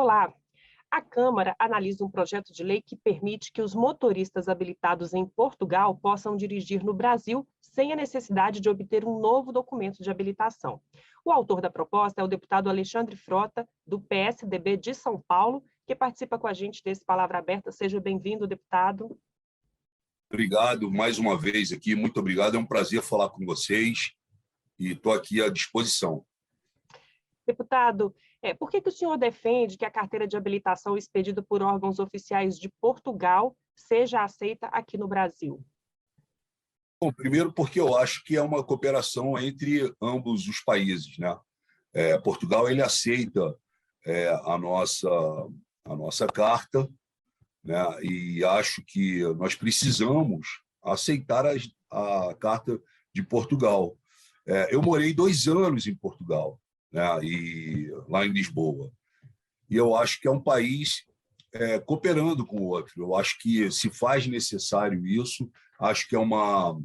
Olá! A Câmara analisa um projeto de lei que permite que os motoristas habilitados em Portugal possam dirigir no Brasil sem a necessidade de obter um novo documento de habilitação. O autor da proposta é o deputado Alexandre Frota, do PSDB de São Paulo, que participa com a gente desse Palavra Aberta. Seja bem-vindo, deputado. Obrigado mais uma vez aqui, muito obrigado. É um prazer falar com vocês e estou aqui à disposição. Deputado, por que o senhor defende que a carteira de habilitação expedida por órgãos oficiais de Portugal seja aceita aqui no Brasil? Bom, primeiro porque eu acho que é uma cooperação entre ambos os países, né? Portugal ele aceita a nossa carta, né? E acho que nós precisamos aceitar a carta de Portugal. Eu morei 2 anos em Portugal, né? E lá em Lisboa. E eu acho que é um país cooperando com o outro. Eu acho que se faz necessário isso, acho que é uma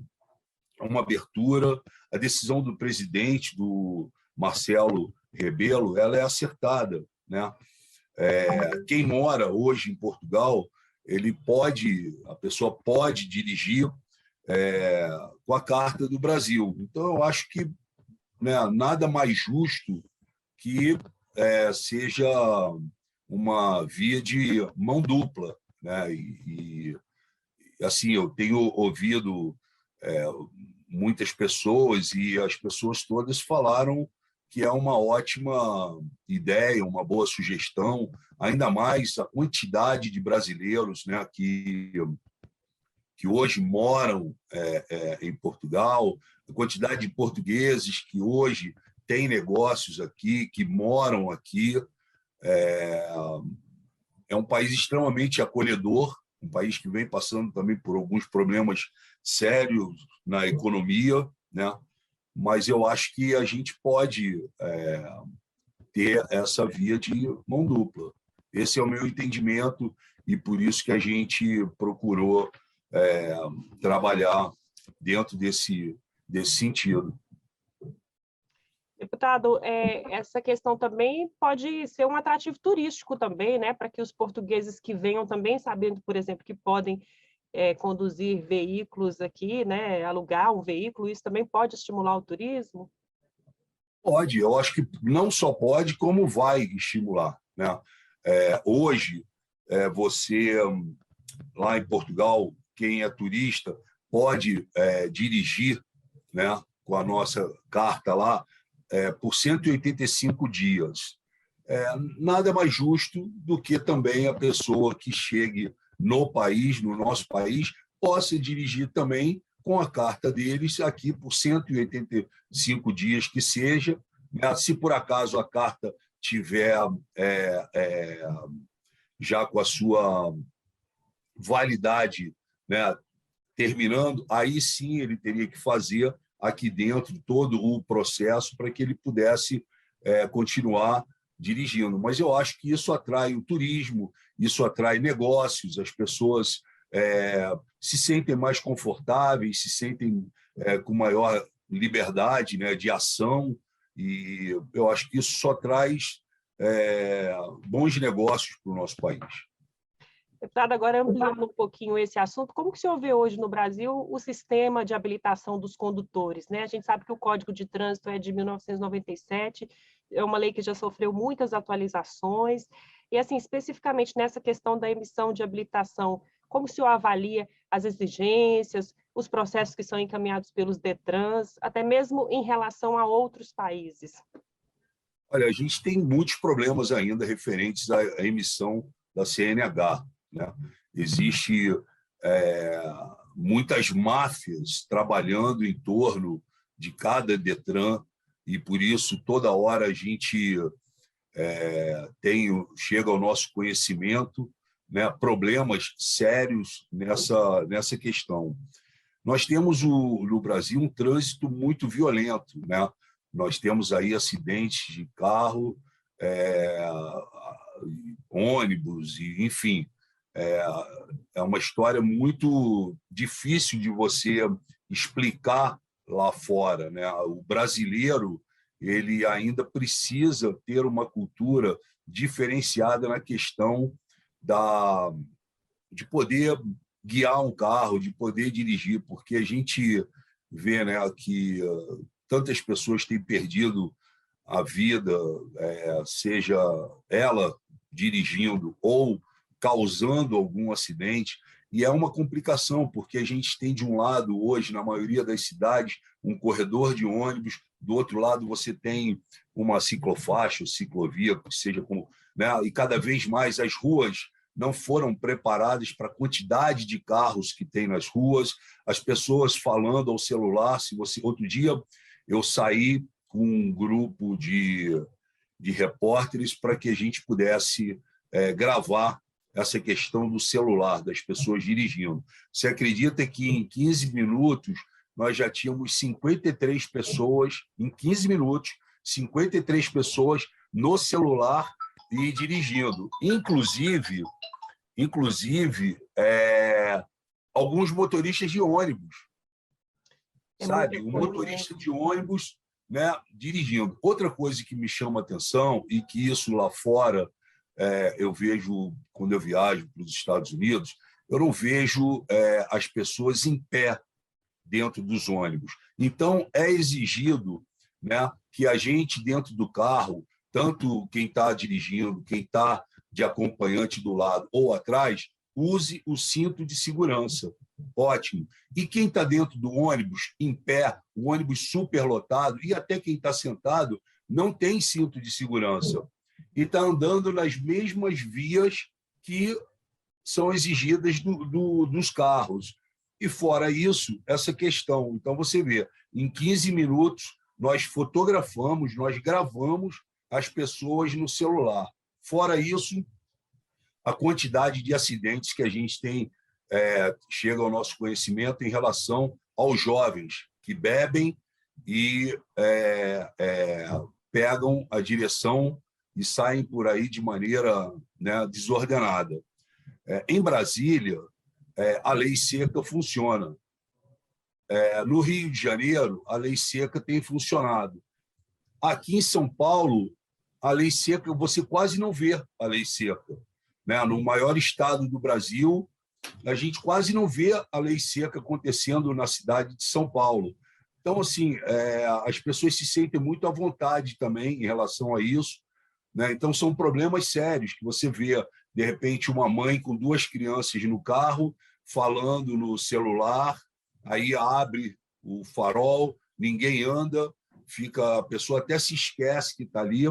abertura. A decisão do presidente, do Marcelo Rebelo, ela é acertada, né? Quem mora hoje em Portugal, a pessoa pode dirigir com a carta do Brasil. Então, eu acho que, né, nada mais justo que seja uma via de mão dupla, né? Assim, eu tenho ouvido muitas pessoas e as pessoas todas falaram que é uma ótima ideia, uma boa sugestão, ainda mais a quantidade de brasileiros, né, que hoje moram em Portugal, a quantidade de portugueses que hoje têm negócios aqui, que moram aqui. É um país extremamente acolhedor, um país que vem passando também por alguns problemas sérios na economia, né? Mas eu acho que a gente pode ter essa via de mão dupla. Esse é o meu entendimento e por isso que a gente procurou trabalhar dentro desse sentido. Deputado, essa questão também pode ser um atrativo turístico também, né, para que os portugueses que venham também sabendo, por exemplo, que podem conduzir veículos aqui, né, alugar um veículo, isso também pode estimular o turismo? Pode, eu acho que não só pode, como vai estimular, né? Hoje, você, lá em Portugal, quem é turista, pode dirigir, né, com a nossa carta lá, por 185 dias. Nada mais justo do que também a pessoa que chegue no país, no nosso país, possa dirigir também com a carta deles aqui por 185 dias que seja, né? Se por acaso a carta tiver já com a sua validade, né, terminando, aí sim ele teria que fazer aqui dentro todo o processo para que ele pudesse continuar dirigindo. Mas eu acho que isso atrai o turismo, isso atrai negócios, as pessoas se sentem mais confortáveis, se sentem com maior liberdade, né, de ação, e eu acho que isso só traz bons negócios para o nosso país. Deputado, agora ampliando um pouquinho esse assunto, como que o senhor vê hoje no Brasil o sistema de habilitação dos condutores, né? A gente sabe que o Código de Trânsito é de 1997, é uma lei que já sofreu muitas atualizações, e assim, especificamente nessa questão da emissão de habilitação, como o senhor avalia as exigências, os processos que são encaminhados pelos DETRANs, até mesmo em relação a outros países? Olha, a gente tem muitos problemas ainda referentes à emissão da CNH, né? Existe muitas máfias trabalhando em torno de cada DETRAN e, por isso, toda hora a gente chega ao nosso conhecimento, né, problemas sérios nessa questão. Nós temos no Brasil um trânsito muito violento, né? Nós temos aí acidentes de carro, ônibus, e, enfim, é uma história muito difícil de você explicar lá fora, né? O brasileiro ele ainda precisa ter uma cultura diferenciada na questão de poder guiar um carro, de poder dirigir, porque a gente vê, né, que tantas pessoas têm perdido a vida, seja ela dirigindo ou causando algum acidente, e é uma complicação, porque a gente tem de um lado hoje, na maioria das cidades, um corredor de ônibus, do outro lado você tem uma ciclofaixa, ciclovia, que seja como, né, e cada vez mais as ruas não foram preparadas para a quantidade de carros que tem nas ruas, as pessoas falando ao celular. Outro dia eu saí com um grupo de repórteres para que a gente pudesse gravar essa questão do celular, das pessoas dirigindo. Você acredita que em 15 minutos nós já tínhamos 53 pessoas, em 15 minutos, 53 pessoas no celular e dirigindo. Inclusive alguns motoristas de ônibus, sabe? Um motorista de ônibus, né, dirigindo. Outra coisa que me chama a atenção, e que isso lá fora eu vejo quando eu viajo para os Estados Unidos, eu não vejo as pessoas em pé dentro dos ônibus. Então, é exigido, né, que a gente, dentro do carro, tanto quem está dirigindo, quem está de acompanhante do lado ou atrás, use o cinto de segurança. Ótimo. E quem está dentro do ônibus, em pé, o ônibus superlotado, e até quem está sentado, não tem cinto de segurança. E está andando nas mesmas vias que são exigidas dos carros. E, fora isso, essa questão. Então, você vê, em 15 minutos, nós fotografamos, nós gravamos as pessoas no celular. Fora isso, a quantidade de acidentes que a gente tem chega ao nosso conhecimento em relação aos jovens que bebem e pegam a direção e saem por aí de maneira, né, desordenada. Em Brasília, a lei seca funciona. No Rio de Janeiro, a lei seca tem funcionado. Aqui em São Paulo, a lei seca, você quase não vê a lei seca, né? No maior estado do Brasil, a gente quase não vê a lei seca acontecendo na cidade de São Paulo. Então, assim, as pessoas se sentem muito à vontade também em relação a isso, né? Então, são problemas sérios que você vê, de repente, uma mãe com 2 crianças no carro, falando no celular, aí abre o farol, ninguém anda, a pessoa até se esquece que está ali,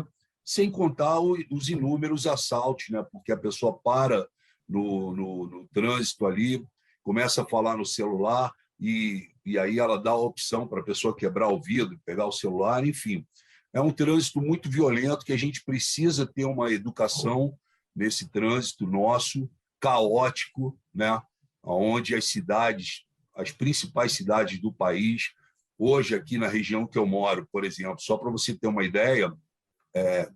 sem contar os inúmeros assaltos, né? Porque a pessoa para no trânsito ali, começa a falar no celular e aí ela dá a opção para a pessoa quebrar o vidro, pegar o celular, enfim. É um trânsito muito violento que a gente precisa ter uma educação nesse trânsito nosso, caótico, né? Onde as principais cidades do país, hoje aqui na região que eu moro, por exemplo, só para você ter uma ideia,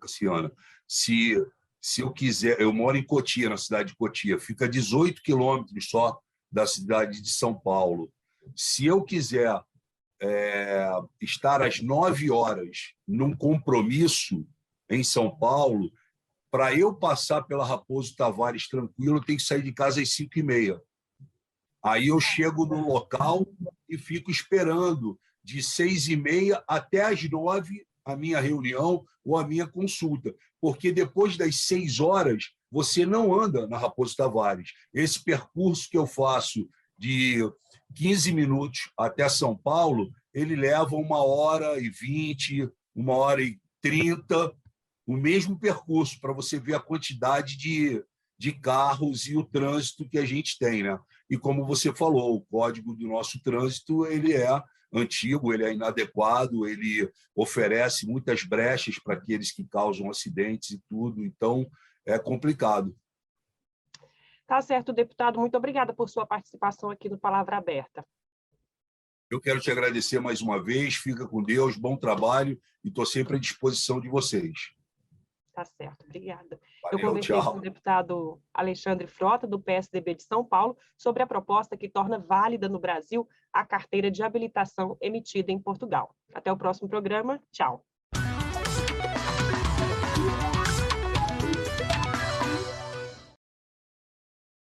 Cassiana, se eu quiser, eu moro em Cotia, na cidade de Cotia, fica a 18 quilômetros só da cidade de São Paulo. Se eu quiser estar às 9 horas num compromisso em São Paulo, para eu passar pela Raposo Tavares tranquilo, eu tenho que sair de casa às 5h30. Aí eu chego no local e fico esperando de 6h30 até às 9h a minha reunião ou a minha consulta, porque depois das 6 horas você não anda na Raposo Tavares. Esse percurso que eu faço de 15 minutos até São Paulo, ele leva 1h20, 1h30, o mesmo percurso, para você ver a quantidade de carros e o trânsito que a gente tem, né? E como você falou, o código do nosso trânsito ele é antigo, ele é inadequado, ele oferece muitas brechas para aqueles que causam acidentes e tudo, então é complicado. Tá certo, deputado. Muito obrigada por sua participação aqui no Palavra Aberta. Eu quero te agradecer mais uma vez, fica com Deus, bom trabalho e estou sempre à disposição de vocês. Tá certo, obrigada. Valeu, eu conversei tchau. com o deputado Alexandre Frota, do PSDB de São Paulo, sobre a proposta que torna válida no Brasil a carteira de habilitação emitida em Portugal. Até o próximo programa. Tchau.